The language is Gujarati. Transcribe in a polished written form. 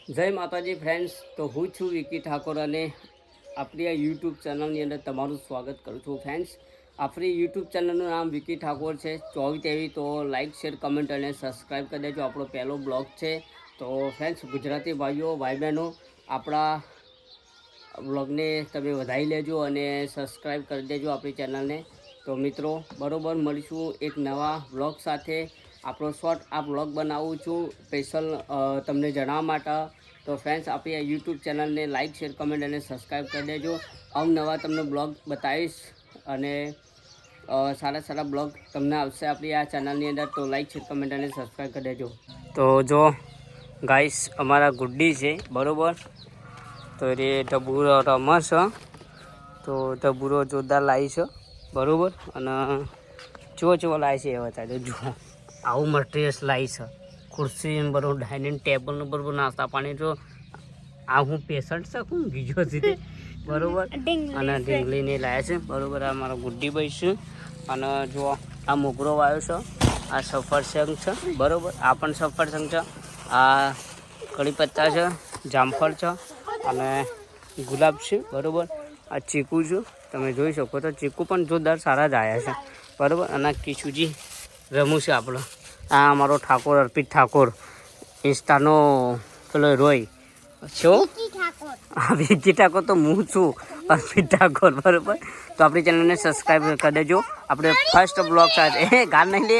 જય માતાજી ફ્રેન્ડ્સ, તો હું છું વિકી ઠાકોર અને આપણી આ યુટ્યુબ ચેનલની અંદર તમારું સ્વાગત કરું છું. ફ્રેન્ડ્સ, આપણી યુટ્યુબ ચેનલનું નામ વિકી ઠાકોર છે. 24 તો લાઇક શેર કમેન્ટ અને સબસ્ક્રાઈબ કરી દેજો. આપણો પહેલો બ્લોગ છે. તો ફ્રેન્ડ્સ, ગુજરાતી ભાઈઓ ભાઈ બહેનો, આપણા બ્લોગને તમે વધારી લેજો અને સબસ્ક્રાઈબ કરી દેજો આપણી ચેનલને. તો મિત્રો, બરાબર મળીશું એક નવા બ્લોગ સાથે. આપણો શોર્ટ આ બ્લોગ બનાવું છું સ્પેશિયલ તમને જણાવવા માટે. તો ફ્રેન્ડ્સ, આપણી આ યુટ્યુબ ચેનલને લાઇક શેર કમેન્ટ અને સબસ્ક્રાઈબ કરી દેજો. અવનવા તમને બ્લોગ બતાવીશ અને સારા બ્લોગ તમને આવશે આપણી આ ચેનલની અંદર. તો લાઇક શેર કમેન્ટ અને સબસ્ક્રાઈબ કરી દેજો. તો જો ગાઈસ, અમારા ગુડ્ડી છે બરાબર. તો એ ટબુરો રમસ, તો ટબુરો જોરદાર લાવી છે બરાબર. અને ચો લાવી છે એ બતાવી દો. જુઓ, આવું મટીરિયલ્સ લાવી છે. ખુરશી બરાબર, ડાઇનિંગ ટેબલનું બરાબર, નાસ્તા પાણી. જો આ હું પેશન્ટ શકું બીજો સીધી બરાબર. અને ઢીંગલીને લાવ્યા છે બરાબર. આ મારો ગુડ્ડી ભાઈ છે. અને જો આ મોગરો વાવ્યો છે, આ સફરજન છે બરાબર. આ પણ સફરજન છે. આ કડી પત્તા છે, જામફળ છે અને ગુલાબ છે બરાબર. આ ચીકુ છે, તમે જોઈ શકો તો ચીકુ પણ જોરદાર સારા જ આવ્યા છે બરાબર. અને આ કિશુજી રમું છે આપણો. આ અમારો ઠાકોર અર્પિત ઠાકોર, ઇન્સ્ટાનો પેલો રોય છો. હા, વિકી ઠાકોર તો હું છું, અર્પિત ઠાકોર બરાબર. તો આપણી ચેનલને સબસ્ક્રાઈબ કરી દેજો. આપણે ફર્સ્ટ બ્લોગ સાથે ગાળ નહીં લે.